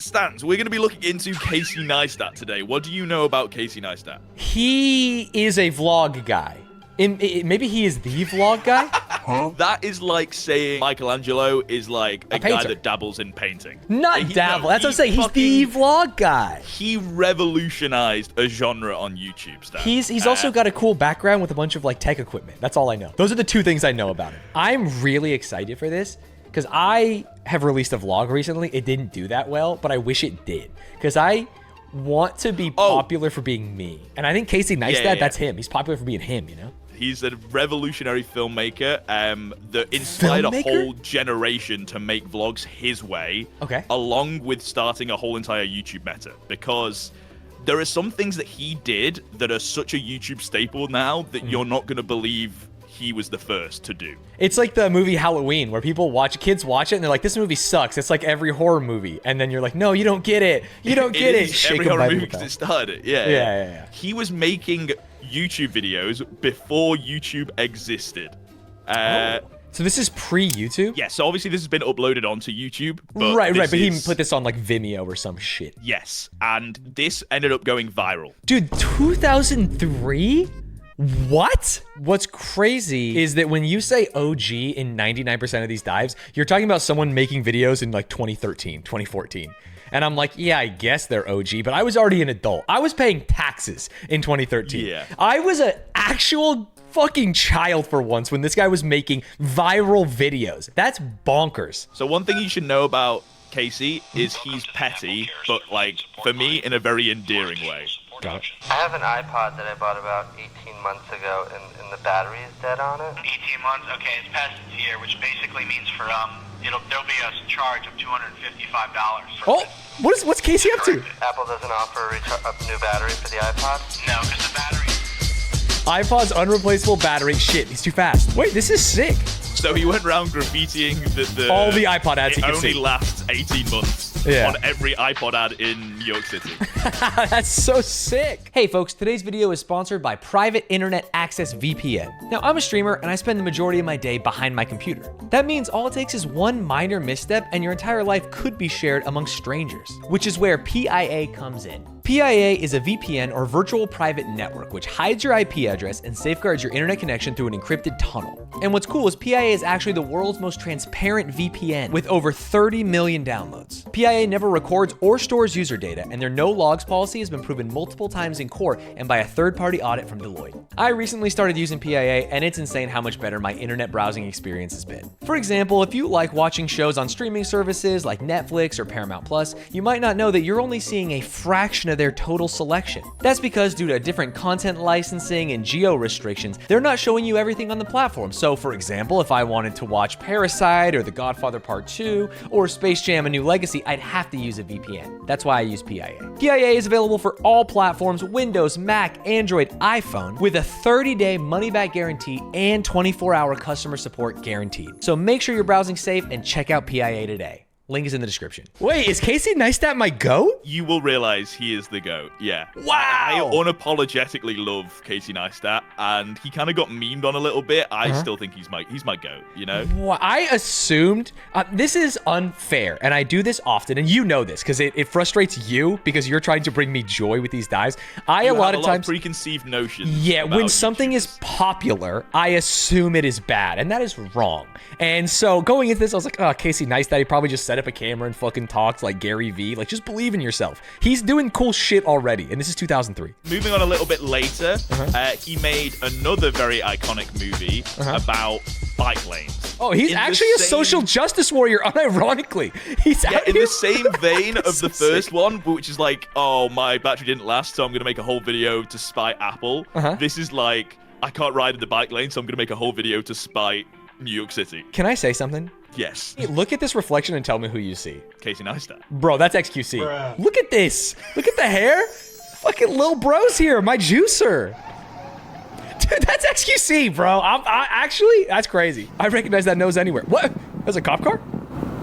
Stanz, we're going to be looking into Casey Neistat today. What do you know about Casey Neistat? He is a vlog guy. Maybe he is the vlog guy? Huh? That is like saying Michelangelo is like a guy that dabbles in painting. Not dabble. That's what I'm saying. He's the vlog guy. He revolutionized a genre on YouTube, Stan. He's also got a cool background with a bunch of like tech equipment. That's all I know. Those are the two things I know about him. I'm really excited for this because I have released a vlog recently. It didn't do that well, but I wish it did because I want to be popular for being me. And I think Casey Neistat, that's him. He's popular for being him, you know? He's a revolutionary filmmaker that inspired a whole generation to make vlogs his way, along with starting a whole entire YouTube meta. Because there are some things that he did that are such a YouTube staple now that you're not going to believe he was the first to do. It's like the movie Halloween, where kids watch it, and they're like, this movie sucks. It's like every horror movie. And then you're like, no, you don't get it. You don't get it. Every horror movie because it started. Yeah. He was making YouTube videos before YouTube existed. So this is pre-YouTube? Yeah, so obviously this has been uploaded onto YouTube. But right, but he put this on like Vimeo or some shit. Yes, and this ended up going viral. Dude, 2003? What? What's crazy is that when you say OG in 99% of these dives, you're talking about someone making videos in like 2013, 2014. And I'm like, yeah, I guess they're OG, but I was already an adult. I was paying taxes in 2013. Yeah. I was an actual fucking child for once when this guy was making viral videos. That's bonkers. So one thing you should know about Casey is he's petty, but like, for me, in a very endearing way. Got it. I have an iPod that I bought about 18 months ago, and the battery is dead on it. 18 months? Okay, it's past its year, which basically means for, there'll be a charge of $255. Oh, what's Casey up to? Apple doesn't offer a new battery for the iPod? No, because the battery... iPod's unreplaceable battery. Shit, he's too fast. Wait, this is sick. So he went around graffitiing all the iPod ads he could see. It only lasts 18 months on every iPod ad in New York City. That's so sick. Hey folks, today's video is sponsored by Private Internet Access VPN. Now I'm a streamer and I spend the majority of my day behind my computer. That means all it takes is one minor misstep and your entire life could be shared among strangers, which is where PIA comes in. PIA is a VPN or virtual private network which hides your IP address and safeguards your internet connection through an encrypted tunnel. And what's cool is PIA is actually the world's most transparent VPN with over 30 million downloads. PIA never records or stores user data, and their no logs policy has been proven multiple times in court and by a third-party audit from Deloitte. I recently started using PIA, and it's insane how much better my internet browsing experience has been. For example, if you like watching shows on streaming services like Netflix or Paramount Plus, you might not know that you're only seeing a fraction of their total selection. That's because due to different content licensing and geo restrictions, they're not showing you everything on the platform. So for example, if I wanted to watch Parasite or The Godfather Part 2 or Space Jam: A New Legacy, I'd have to use a VPN. That's why I use PIA. PIA is available for all platforms, Windows, Mac, Android, iPhone, with a 30-day money-back guarantee and 24-hour customer support guaranteed. So make sure you're browsing safe and check out PIA today. Link is in the description. Wait, is Casey Neistat my GOAT? You will realize he is the GOAT, yeah. Wow! I unapologetically love Casey Neistat, and he kind of got memed on a little bit. I still think he's my GOAT, you know? Well, I assumed, this is unfair, and I do this often, and you know this, because it frustrates you, because you're trying to bring me joy with these dives. A lot of times preconceived notions. Yeah, when something is popular, I assume it is bad, and that is wrong. And so going into this, I was like, oh, Casey Neistat, he probably just set up a camera and fucking talks like Gary Vee. Like, just believe in yourself. He's doing cool shit already, and this is 2003. Moving on a little bit later, he made another very iconic movie about bike lanes. Oh, he's actually a social justice warrior, unironically. He's out in here. the same vein of the first one, which is like, oh, my battery didn't last, so I'm going to make a whole video to spite Apple. This is like, I can't ride in the bike lane, so I'm going to make a whole video to spite New York City. Can I say something? Yes. Hey, look at this reflection and tell me who you see. Casey Neistat. Bro, that's XQC. Bruh. Look at this. Look at the hair. Fucking Lil Bro's here, my juicer. Dude, that's XQC, bro. I actually, that's crazy. I recognize that nose anywhere. What? That's a cop car?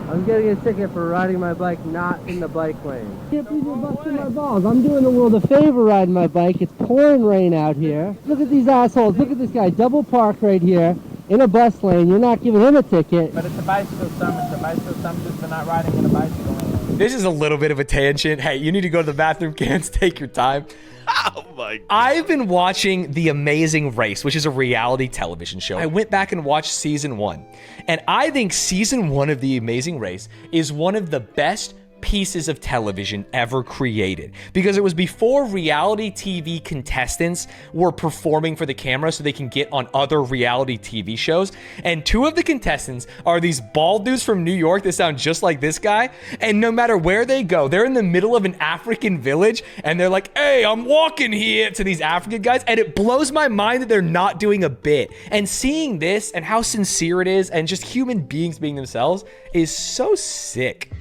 I'm getting a ticket for riding my bike not in the bike lane. Can't believe you're busting my balls. I'm doing the world a favor riding my bike. It's pouring rain out here. Look at these assholes. Look at this guy. Double park right here in a bus lane. You're not giving him a ticket. But it's a bicycle summit. The bicycle summit is for not riding in a bicycle lane. This is a little bit of a tangent. Hey, you need to go to the bathroom, Cans. Take your time. Oh my God. I've been watching The Amazing Race, which is a reality television show. I went back and watched season 1. And I think season 1 of The Amazing Race is one of the best pieces of television ever created, because it was before reality TV contestants were performing for the camera so they can get on other reality TV shows. And 2 of the contestants are these bald dudes from New York that sound just like this guy. And no matter where they go, they're in the middle of an African village and they're like, hey, I'm walking here to these African guys. And it blows my mind that they're not doing a bit. And seeing this and how sincere it is and just human beings being themselves is so sick.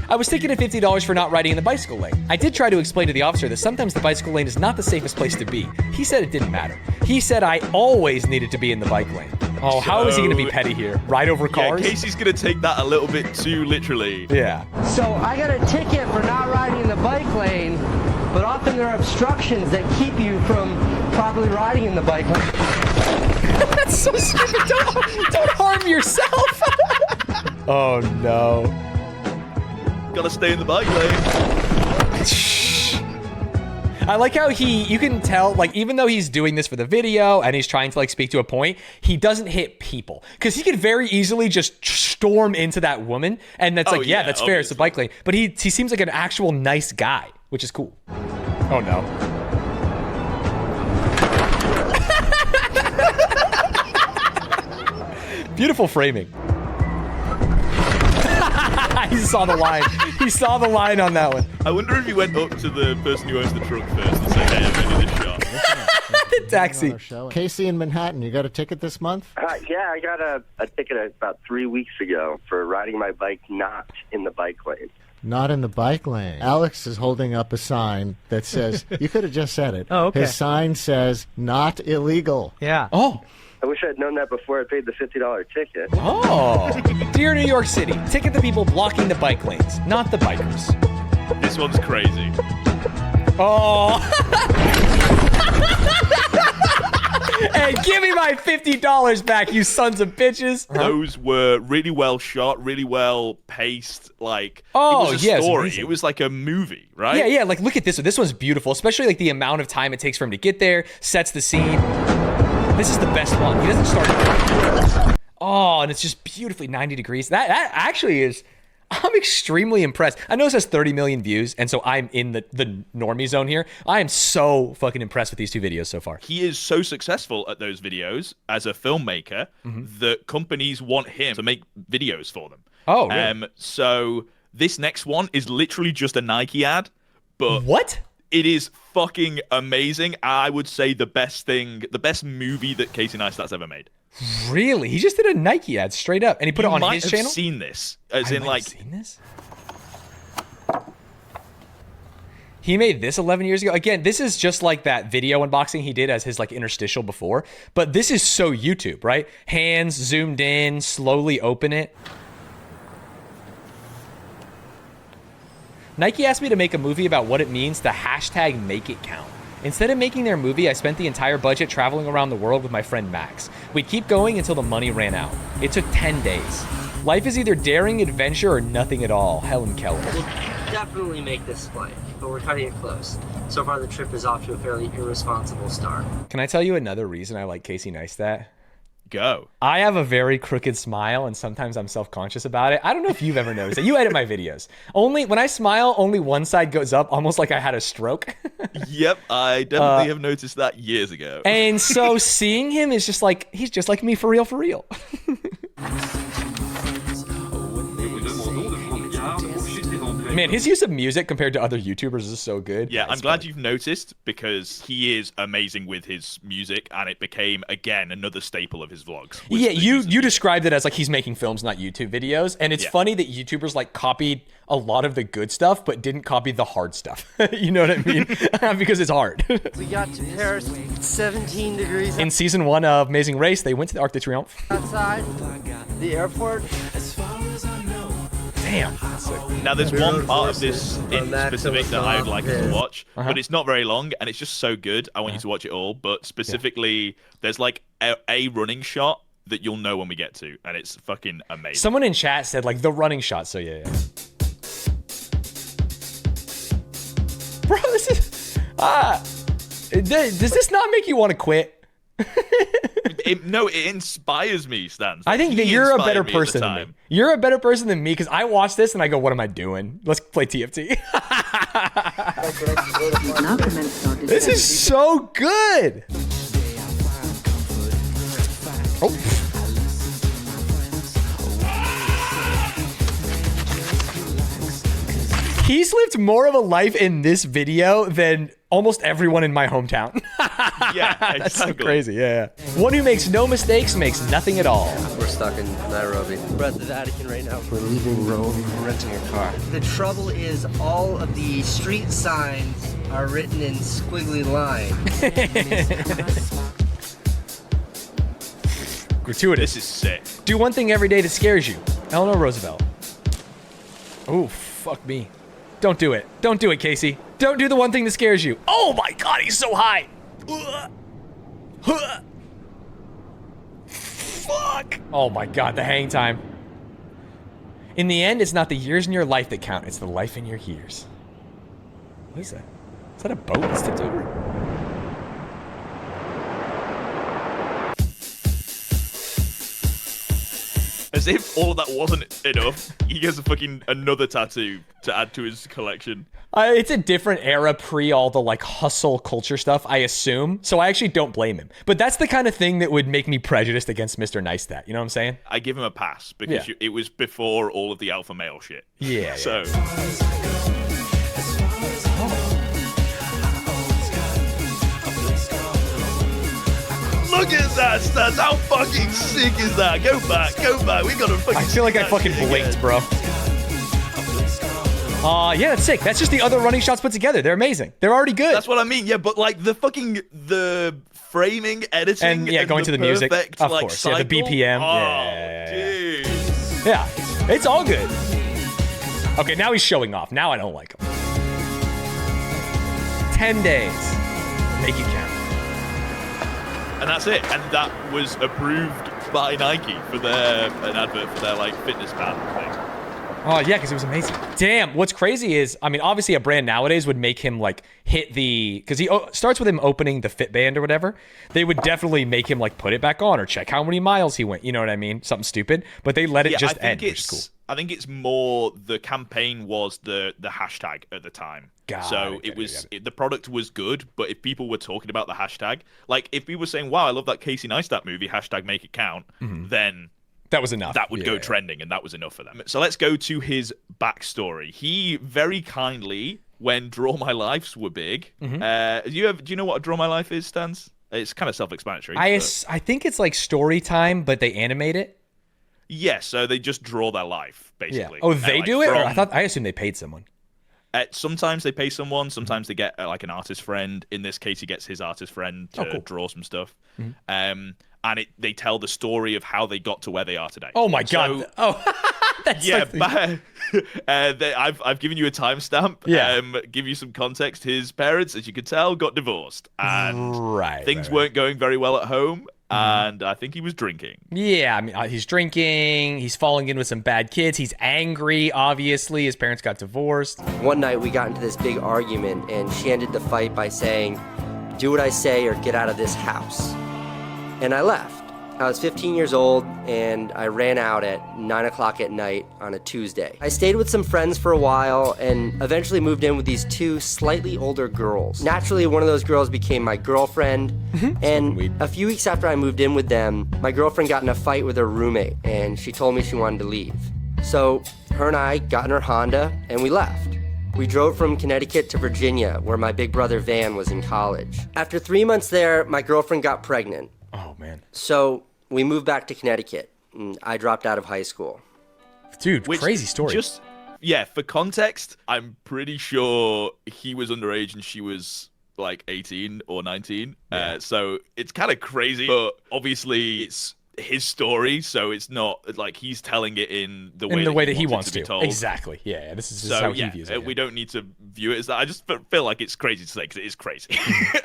I was ticketed $50 for not riding in the bicycle lane. I did try to explain to the officer that sometimes the bicycle lane is not the safest place to be. He said it didn't matter. He said I always needed to be in the bike lane. Oh, how is he gonna be petty here? Ride over cars? Yeah, Casey's gonna take that a little bit too literally. Yeah. So I got a ticket for not riding in the bike lane, but often there are obstructions that keep you from properly riding in the bike lane. That's so stupid. Don't harm yourself. Oh no. Gotta stay in the bike lane. I like how you can tell, like, even though he's doing this for the video and he's trying to, like, speak to a point, he doesn't hit people. Because he could very easily just storm into that woman, and that's that's fair, obviously. It's a bike lane. But he seems like an actual nice guy, which is cool. Oh, no. Beautiful framing. He saw the line. He saw the line on that one. I wonder if he went up to the person who owns the truck first and said, hey, I'm going to do this shot. The taxi. Casey in Manhattan, you got a ticket this month? Yeah, I got a ticket about 3 weeks ago for riding my bike not in the bike lane. Not in the bike lane. Alex is holding up a sign that says, you could have just said it. Oh, okay. His sign says, not illegal. Yeah. Oh. I wish I'd known that before I paid the $50 ticket. Oh. Dear New York City, ticket the people blocking the bike lanes, not the bikers. This one's crazy. Oh. Hey, give me my $50 back, you sons of bitches. Those were really well shot, really well paced. Like, it was yeah, a story. It was like a movie, right? Yeah, like, look at this one. This one's beautiful, especially like the amount of time it takes for him to get there, sets the scene. This is the best one. He doesn't start. Oh, and it's just beautifully 90 degrees. That actually is. I'm extremely impressed. I know it says 30 million views, and so I'm in the normie zone here. I am so fucking impressed with these 2 videos so far. He is so successful at those videos as a filmmaker that companies want him to make videos for them. Oh, really? So this next one is literally just a Nike ad, but what? It is fucking amazing. I would say the best movie that Casey Neistat's ever made. Really? He just did a Nike ad straight up, and he put it on his channel? You might have seen this. Seen this? He made this 11 years ago. Again, this is just like that video unboxing he did as his like interstitial before, but this is so YouTube, right? Hands zoomed in, slowly open it. Nike asked me to make a movie about what it means to hashtag make it count. Instead of making their movie, I spent the entire budget traveling around the world with my friend Max. We'd keep going until the money ran out. It took 10 days. Life is either daring adventure or nothing at all. Helen Keller. We'll definitely make this flight, but we're cutting it close. So far, the trip is off to a fairly irresponsible start. Can I tell you another reason I like Casey Neistat? Go. I have a very crooked smile, and sometimes I'm self-conscious about it. I don't know if you've ever noticed it. You edit my videos. When I smile, only one side goes up, almost like I had a stroke. Yep, I definitely have noticed that years ago. And so seeing him is just like, he's just like me for real, for real. Man, his use of music compared to other YouTubers is so good. Yeah, I'm glad you've noticed, because he is amazing with his music, and it became, again, another staple of his vlogs. Yeah, you described it as like he's making films, not YouTube videos, and it's funny that YouTubers like copied a lot of the good stuff, but didn't copy the hard stuff. You know what I mean? Because it's hard. We got to Paris, 17 degrees. In season 1 of Amazing Race, they went to the Arc de Triomphe. Outside the airport. Damn. Now, there's one part of this in specific that I would like us to watch, but it's not very long, and it's just so good. I want you to watch it all, but specifically, there's like a running shot that you'll know when we get to, and it's fucking amazing. Someone in chat said like the running shot, so yeah. Bro, this is... does this not make you want to quit? No, it inspires me, Stanz. I think that you're a better person than me. You're a better person than me because I watch this and I go, what am I doing? Let's play TFT. This is so good. Oh. He's lived more of a life in this video than almost everyone in my hometown. Yeah, exactly. That's so crazy, yeah. One who makes no mistakes makes nothing at all. We're stuck in Nairobi. We're at the Vatican right now. We're leaving Rome. We're renting a car. The trouble is all of the street signs are written in squiggly lines. Gratuitous. This is sick. Do one thing every day that scares you. Eleanor Roosevelt. Oh, fuck me. Don't do it. Don't do it, Casey. Don't do the one thing that scares you. Oh my God, he's so high. Fuck. Oh my God, the hang time. In the end, it's not the years in your life that count. It's the life in your years. What is that? Is that a boat that's tipped over? As if all of that wasn't enough, he gets a fucking another tattoo to add to his collection. It's a different era pre all the like hustle culture stuff, I assume. So I actually don't blame him. But that's the kind of thing that would make me prejudiced against Mr. Neistat. You know what I'm saying? I give him a pass because it was before all of the alpha male shit. Yeah. So. Look at that, Stanz. How fucking sick is that? Go back. We gotta fucking. I feel like I fucking blinked, bro. Yeah, that's sick. That's just the other running shots put together. They're amazing. They're already good. That's what I mean. Yeah, but like the framing, editing, and going to the music, of like, course. cycle. Yeah, the BPM. Yeah, it's all good. Okay, now he's showing off. Now I don't like him. 10 days. Make it count. And that's it. And that was approved by Nike for an advert for their like fitness band thing. Oh, yeah, because it was amazing. Damn, what's crazy is, I mean, obviously a brand nowadays would make him, like, hit the... Because he starts with him opening the Fitband or whatever. They would definitely make him, like, put it back on or check how many miles he went. You know what I mean? Something stupid. But they let it just end, which is cool. I think it's more the campaign was the hashtag at the time. The product was good, but if people were talking about the hashtag, like, if people were saying, wow, I love that Casey Neistat movie, hashtag make it count, then... That was enough. That would go trending, and that was enough for them. So let's go to his backstory. He very kindly, when Draw My Lives were big, do you know what a Draw My Life is, Stanz? It's kind of self-explanatory. I think it's like story time, but they animate it. Yeah, so they just draw their life, basically. Yeah. Oh, they do it? Or I assumed they paid someone. Sometimes they pay someone. Sometimes they get like an artist friend. In this case, he gets his artist friend to draw some stuff. And they tell the story of how they got to where they are today. Oh my God! That's I've given you a timestamp. Yeah. Give you some context. His parents, as you could tell, got divorced, and things weren't going very well at home. And I think he was drinking. Yeah, I mean, he's drinking. He's falling in with some bad kids. He's angry, obviously. His parents got divorced. One night we got into this big argument, and she ended the fight by saying, "Do what I say or get out of this house." And I left. I was 15 years old, and I ran out at 9 o'clock at night on a Tuesday. I stayed with some friends for a while and eventually moved in with these two slightly older girls. Naturally, one of those girls became my girlfriend, and a few weeks after I moved in with them, my girlfriend got in a fight with her roommate, and she told me she wanted to leave. So her and I got in her Honda, and we left. We drove from Connecticut to Virginia, where my big brother Van was in college. After 3 months there, my girlfriend got pregnant. Oh, man. So we moved back to Connecticut, and I dropped out of high school. Dude, crazy story. For context, I'm pretty sure he was underage and she was like 18 or 19. So it's kind of crazy, but obviously his story, so it's not like he's telling it in the way that he wants to be told. Exactly. Yeah. This is how he views it. We don't need to view it as that. I just feel like it's crazy to say because it is crazy.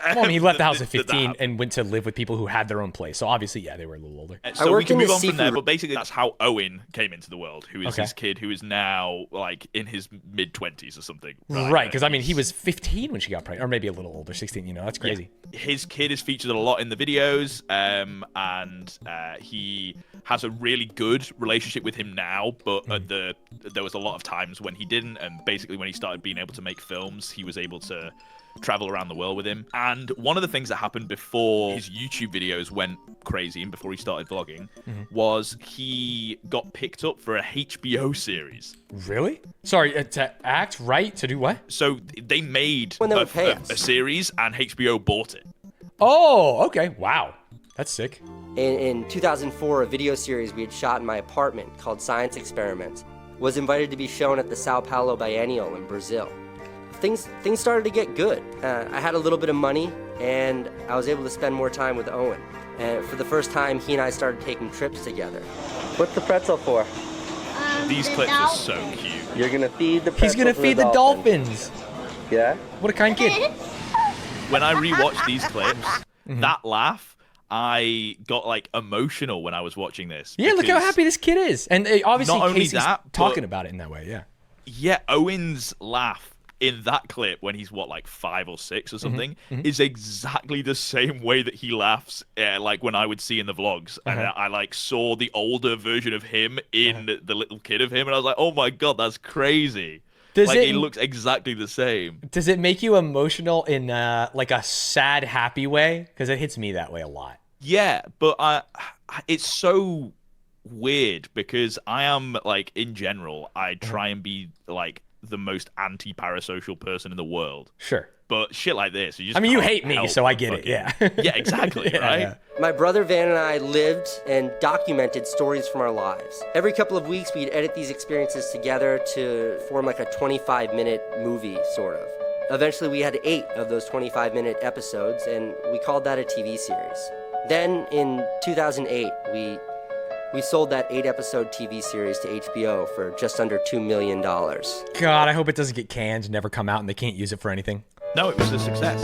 Well, I mean, he left the house at 15 and went to live with people who had their own place. So obviously, yeah, they were a little older. So we can move on from there, but basically that's how Owen came into the world, who is this kid who is now like in his mid-20s or something. Right, because I mean, he was 15 when she got pregnant, or maybe a little older, 16, that's crazy. Yeah. His kid is featured a lot in the videos, and he has a really good relationship with him now, but there was a lot of times when he didn't, and basically when he started being able to make films, he was able to travel around the world with him. And one of the things that happened before his YouTube videos went crazy and before he started vlogging was he got picked up for a HBO series. Really? Sorry, to act, right? To do what? So they made a series and HBO bought it. Oh, okay. Wow. That's sick. In 2004, a video series we had shot in my apartment called Science Experiments was invited to be shown at the Sao Paulo Biennial in Brazil. Things started to get good. I had a little bit of money, and I was able to spend more time with Owen. And for the first time, he and I started taking trips together. What's the pretzel for? These clips are so cute. You're gonna feed the pretzel. He's gonna feed the dolphins. Yeah? What a kind kid. When I rewatched these clips, that laugh, I got like emotional when I was watching this. Yeah, look how happy this kid is. And obviously not only Casey's that, talking about it in that way, yeah. Yeah, Owen's laugh in that clip when he's like 5 or 6 or something is exactly the same way that he laughs like when I would see in the vlogs. And I like saw the older version of him in the little kid of him, and I was like, oh my god, that's crazy. He looks exactly the same. Does it make you emotional in like a sad, happy way? Because it hits me that way a lot. Yeah, but it's so weird because I am like, in general, I try and be like the most anti-parasocial person in the world. Sure. But shit like this, you just you hate me, so I get it, yeah. Yeah, exactly, right? Yeah. My brother Van and I lived and documented stories from our lives. Every couple of weeks, we'd edit these experiences together to form like a 25-minute movie, sort of. Eventually, we had 8 of those 25-minute episodes, and we called that a TV series. Then, in 2008, we sold that 8-episode TV series to HBO for just under $2 million. God, I hope it doesn't get canned and never come out and they can't use it for anything. No, it was a success.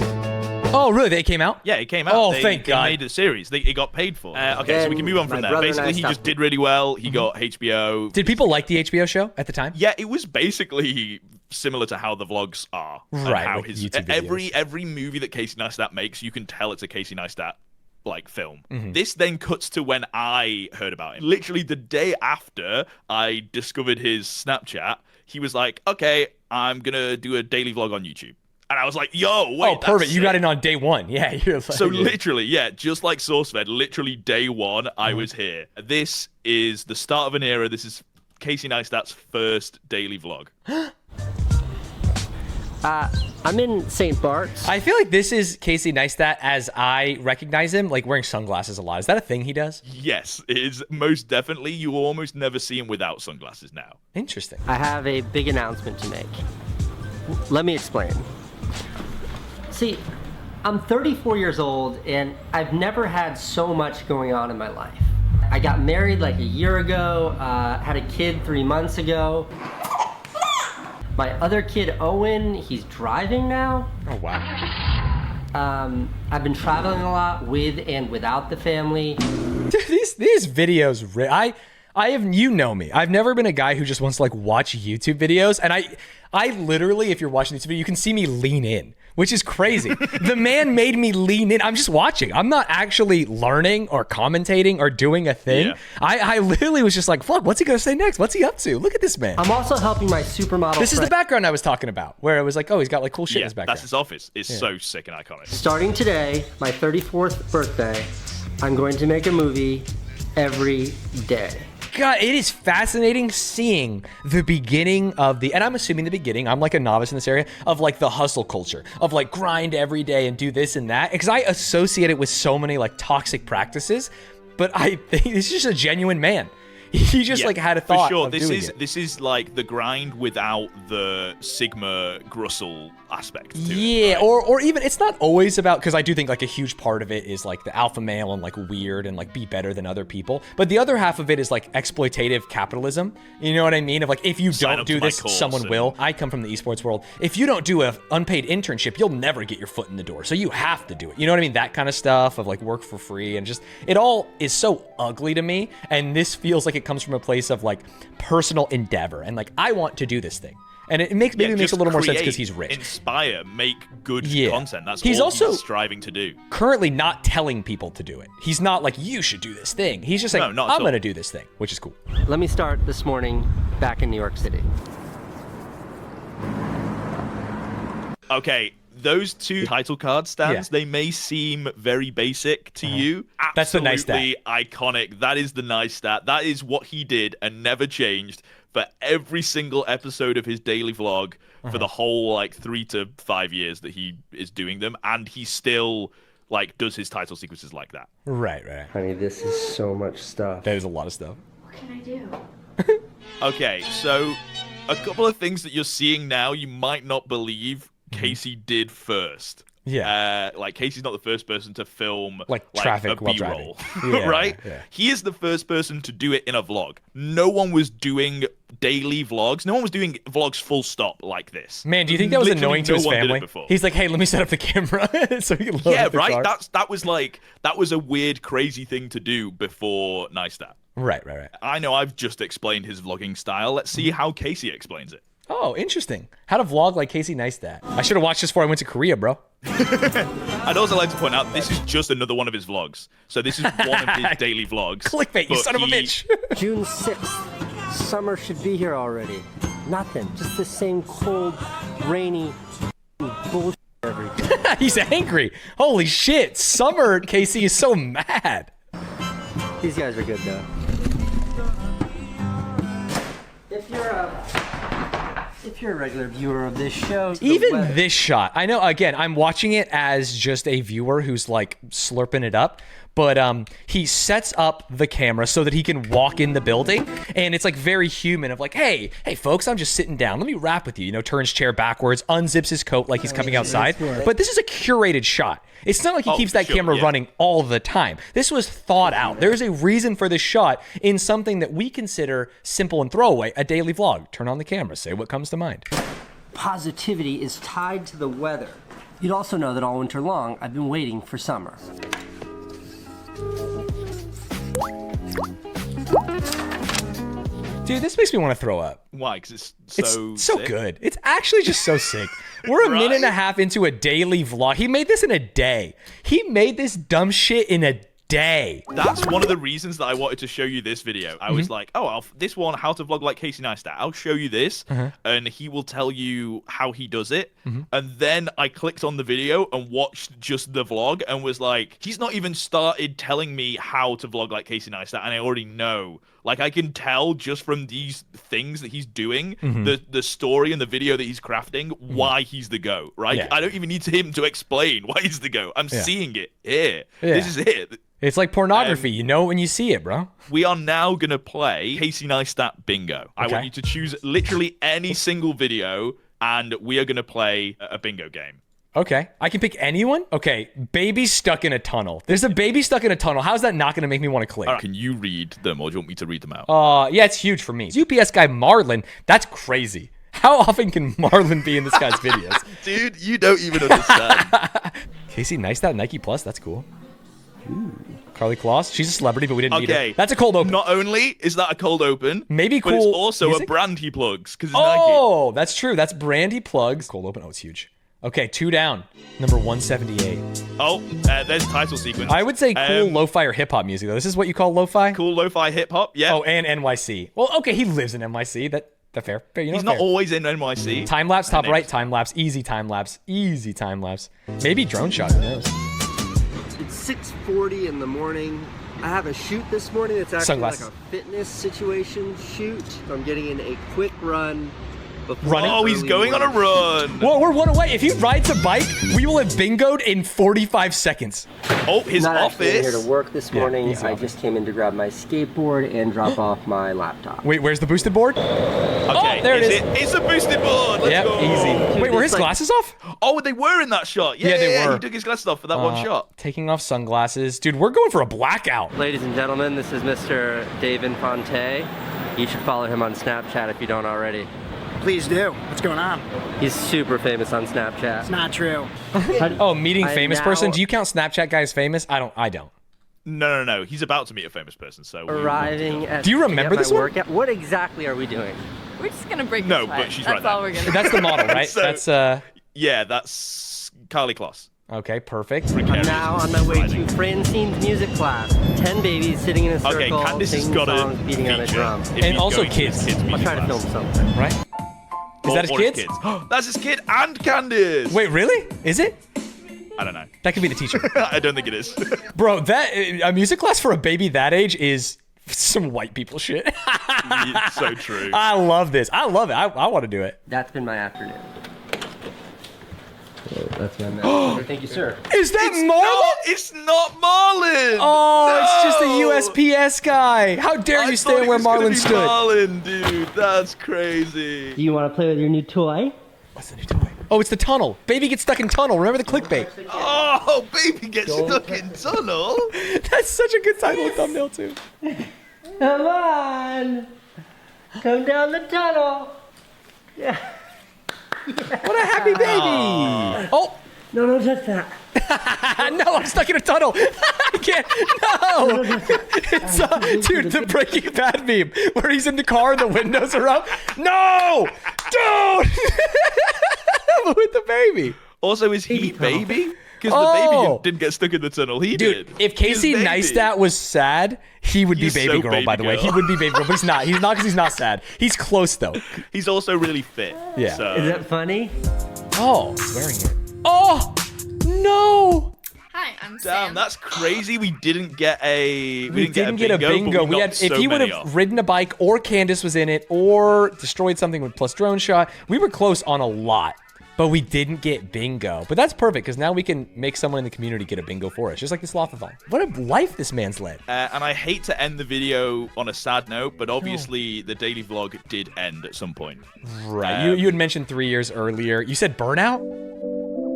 Oh, really? They came out? Yeah, it came out. Oh, thank God. They made a series. It got paid for. Okay, so we can move on from there. Basically, he just did really well. He got HBO. Did people like the HBO show at the time? Yeah, it was basically similar to how the vlogs are. Right, how like YouTube videos. Every movie that Casey Neistat makes, you can tell it's a Casey Neistat like film. This then cuts to when I heard about him. Literally the day after I discovered his Snapchat, he was like, okay, I'm gonna do a daily vlog on YouTube. And I was like, yo, wait. Oh, perfect. You got in on day one. Yeah. You're like, so literally, yeah, just like SourceFed, literally day one, I was here. This is the start of an era. This is Casey Neistat's first daily vlog. I'm in St. Bart's. I feel like this is Casey Neistat as I recognize him, like wearing sunglasses a lot. Is that a thing he does? Yes, it is most definitely. You will almost never see him without sunglasses now. Interesting. I have a big announcement to make. Let me explain. See, I'm 34 years old, and I've never had so much going on in my life. I got married like a year ago, had a kid 3 months ago. My other kid, Owen, he's driving now. Oh, wow. I've been traveling a lot with and without the family. Dude, these videos, I have, you know me. I've never been a guy who just wants to like watch YouTube videos, and I literally, if you're watching this video, you can see me lean in, which is crazy. The man made me lean in. I'm just watching. I'm not actually learning or commentating or doing a thing. Yeah. I literally was just like, fuck, what's he gonna say next? What's he up to? Look at this man. I'm also helping my supermodel This is the background I was talking about, where it was like, oh, he's got like cool shit in his background. That's his office. It's so sick and iconic. Starting today, my 34th birthday, I'm going to make a movie every day. God, it is fascinating seeing the beginning of and I'm assuming the beginning, I'm like a novice in this area, of like the hustle culture, of like grind every day and do this and that, because I associate it with so many like toxic practices, but I think he's just a genuine man. He just like had a thought. For sure. Of This is like the grind without the Sigma Grussel aspect. To yeah, it, right? or even it's not always about, because I do think like a huge part of it is like the alpha male and like weird and like be better than other people. But the other half of it is like exploitative capitalism. You know what I mean? Of like, if you don't do this, someone will. I come from the esports world. If you don't do an unpaid internship, you'll never get your foot in the door. So you have to do it. You know what I mean? That kind of stuff of like work for free, and just it all is so ugly to me. And this feels like it comes from a place of like personal endeavor and like, I want to do this thing. And it makes maybe makes a little more sense because he's rich. Inspire, make good content. That's he's all also he's striving to do. Currently not telling people to do it. He's not like, you should do this thing. He's just like, I'm going to do this thing, which is cool. Let me start this morning back in New York City. Okay, those two title card stands, they may seem very basic to you. That's the nice stat. Absolutely iconic. That is the nice stat. That is what he did and never changed for every single episode of his daily vlog for the whole like 3 to 5 years that he is doing them, and he still like does his title sequences like that. Right. Honey, this is so much stuff. That is a lot of stuff. What can I do? Okay, so a couple of things that you're seeing now you might not believe Casey did first. Yeah. Like Casey's not the first person to film like traffic a while B-roll, driving. right? Yeah. He is the first person to do it in a vlog. No one was doing daily vlogs. No one was doing vlogs full stop like this. Man, do you think that was annoying to his family? He's like, hey, let me set up the camera so he can load up the car. That was a weird, crazy thing to do before Neistat. Right. I know I've just explained his vlogging style. Let's see how Casey explains it. Oh, interesting. How to vlog like Casey Neistat. I should have watched this before I went to Korea, bro. I'd also like to point out, this is just another one of his vlogs. So this is one of his daily vlogs. Clickbait, you son of a bitch. June 6th. Summer should be here already. Nothing. Just the same cold, rainy bullshit every day. He's angry. Holy shit. Summer, Casey, is so mad. These guys are good, though. If you're a regular viewer of this show, even this shot, I know, again, I'm watching it as just a viewer who's like slurping it up, but he sets up the camera so that he can walk in the building, and it's like very human of like, hey folks, I'm just sitting down, let me rap with you, you know, turns chair backwards, unzips his coat like he's coming outside. But this is a curated shot. It's not like he keeps that camera running all the time. This was thought out. There's a reason for this shot in something that we consider simple and throwaway, a daily vlog. Turn on the camera, say what comes to mind. Positivity is tied to the weather. You'd also know that all winter long, I've been waiting for summer. Dude, this makes me want to throw up. Why? Because it's so sick. Good. It's actually just so sick. We're a minute and a half into a daily vlog. He made this in a day. He made this dumb shit in a day. That's one of the reasons that I wanted to show you this video. I was like, this one, how to vlog like Casey Neistat. I'll show you this, and he will tell you how he does it. And then I clicked on the video and watched just the vlog and was like, he's not even started telling me how to vlog like Casey Neistat, and I already know. Like, I can tell just from these things that he's doing, the story and the video that he's crafting, why he's the GOAT, right? Yeah. I don't even need him to explain why he's the GOAT. I'm seeing it here. Yeah. This is it. It's like pornography. You know when you see it, bro. We are now going to play Casey Neistat Bingo. Okay. I want you to choose literally any single video, and we are going to play a bingo game. Okay. I can pick anyone? Okay. Baby stuck in a tunnel. There's a baby stuck in a tunnel. How's that not going to make me want to click? All right. Can you read them, or do you want me to read them out? Yeah, it's huge for me. UPS guy Marlon, that's crazy. How often can Marlon be in this guy's videos? Dude, you don't even understand. Casey Neistat, Nike Plus, that's cool. Ooh. Carly Kloss, she's a celebrity, but we didn't need her. That's a cold open. Not only is that a cold open, maybe cool, but it's also music? A brand he plugs, because it's Nike. Oh, that's true. That's brand he plugs. Cold open. Oh, it's huge. Okay, 2 down. Number 178. Oh, there's title sequence. I would say cool lo-fi or hip-hop music, though. This is what you call lo-fi? Cool lo-fi hip-hop, yeah. Oh, and NYC. Well, okay, he lives in NYC. That's fair. You know, he's not always in NYC. Time-lapse, top right, time-lapse. Easy time-lapse. Easy time-lapse. Maybe drone shot, who knows? It's 6:40 in the morning. I have a shoot this morning. It's actually like a fitness situation shoot. So I'm getting in a quick run Running? Oh, he's going on a run. Whoa, we're one away. If he rides a bike, we will have bingoed in 45 seconds. Oh, his Not office. actually here to work this morning. he's I just came in to grab my skateboard and drop off my laptop. Wait, where's the boosted board? Okay, there it is. It's a boosted board. Let's go. Easy. Wait, were his glasses off? Oh, they were in that shot. Yeah, they were. He took his glasses off for that one shot. Taking off sunglasses. Dude, we're going for a blackout. Ladies and gentlemen, this is Mr. Dave Infante. You should follow him on Snapchat if you don't already. Please do. What's going on? He's super famous on Snapchat. It's not true. Oh, meeting famous person? Do you count Snapchat guys famous? I don't. No. He's about to meet a famous person, so... Arriving at... Do you remember this one? Workout. What exactly are we doing? We're just gonna break No, his sweat. but she's That's right there. all we're gonna do. That's the model, right? So- Yeah, that's Carly Kloss. Okay, perfect. I'm now on my way to Francine's music class. 10 babies sitting in a circle, Okay, Candace has singing got songs, a beating on a feature drum. if And he's also going to kids. his I'll music try to class. film something. Right? Is that his Or kids? That's his kid and Candace. Wait, really? Is it? I don't know. That could be the teacher. I don't think it is. Bro, that a music class for a baby that age is some white people shit. It's so true. I love this. I love it. I want to do it. That's been my afternoon. That's my message. Thank you, sir. Is that Marlon? It's not Marlon. Oh, it's just a USPS guy. How dare you stand where Marlon stood? Marlon, dude, that's crazy. Do you want to play with your new toy? What's the new toy? Oh, it's the tunnel. Baby gets stuck in tunnel. Remember the clickbait? Oh, baby gets stuck in tunnel. That's such a good title and thumbnail too. Come on. Come down the tunnel. Yeah. What a happy baby! Oh! No, don't touch that. No, I'm stuck in a tunnel. I can't. No! It's dude, the Breaking Bad meme where he's in the car and the windows are up. No! Dude! With the baby. Also, is he baby? Because the baby didn't get stuck in the tunnel. He did. If Casey Neistat was sad, he would be baby girl, by the way. He would be baby girl, but he's not. He's not because he's not sad. He's close, though. He's also really fit. Yeah. So. Is that funny? Oh, he's wearing it. Oh! No! Hi, I'm Damn, Sam. that's crazy. We didn't get a. We didn't get a bingo. We had if he would have ridden a bike, or Candace was in it, or destroyed something with plus drone shot, we were close on a lot. But we didn't get bingo. But that's perfect, because now we can make someone in the community get a bingo for us, just like this Sloth-a-thon. What a life this man's led. And I hate to end the video on a sad note, but obviously the daily vlog did end at some point. Right. You had mentioned 3 years earlier. You said burnout?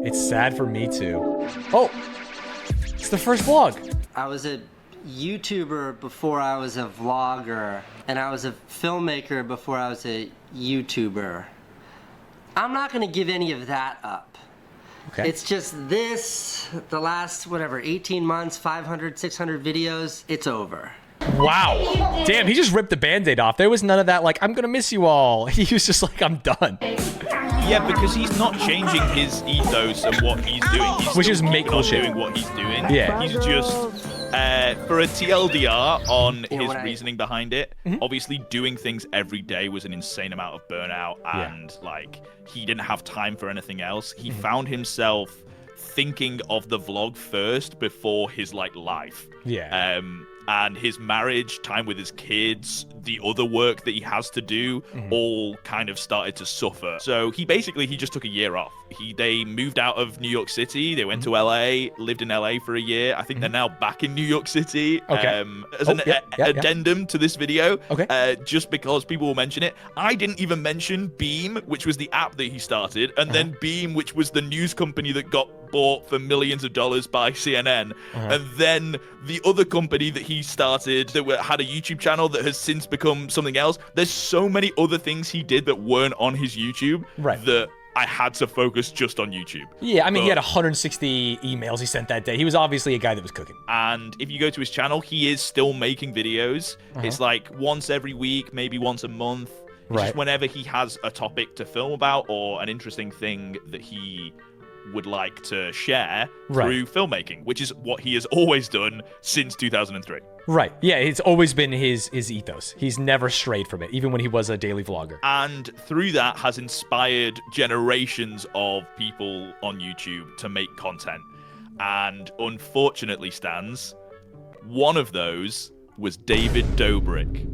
It's sad for me, too. Oh! It's the first vlog. I was a YouTuber before I was a vlogger, and I was a filmmaker before I was a YouTuber. I'm not going to give any of that up. Okay. It's just this, the last, 18 months, 500, 600 videos, it's over. Wow. Damn, he just ripped the Band-Aid off. There was none of that, like, I'm going to miss you all. He was just like, I'm done. Yeah, because he's not changing his ethos and what he's doing. He's Which is still make keeping on bullshit. doing what he's doing. Yeah. He's just... for a TLDR on his reasoning behind it, obviously doing things every day was an insane amount of burnout, and like he didn't have time for anything else. He found himself thinking of the vlog first before his like life. Yeah. And his marriage, time with his kids, the other work that he has to do, all kind of started to suffer. So he just took a year off. They moved out of New York City. They went to LA, lived in LA for a year. I think they're now back in New York City. Okay. As an addendum to this video, just because people will mention it. I didn't even mention Beam, which was the app that he started, and then Beam, which was the news company that got bought for millions of dollars by CNN, and then the other company that he started that had a YouTube channel that has since become something else. There's so many other things he did that weren't on his YouTube that I had to focus just on YouTube. Yeah, I mean, he had 160 emails he sent that day. He was obviously a guy that was cooking. And if you go to his channel, he is still making videos. It's like once every week, maybe once a month. Just whenever he has a topic to film about or an interesting thing that he would like to share through filmmaking, which is what he has always done since 2003. Right. Yeah, it's always been his ethos. He's never strayed from it, even when he was a daily vlogger. And through that has inspired generations of people on YouTube to make content. And unfortunately, Stanz, one of those was David Dobrik.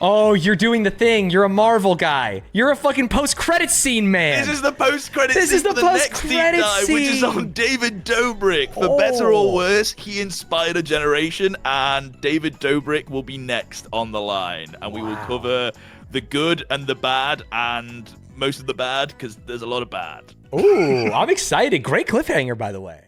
Oh, you're doing the thing. You're a Marvel guy. You're a fucking post-credit scene man. This is the post-credit scene for the next deep dive, which is on David Dobrik. For better or worse, he inspired a generation, and David Dobrik will be next on the line. And we will cover the good and the bad, and most of the bad, because there's a lot of bad. Ooh, I'm excited. Great cliffhanger, by the way.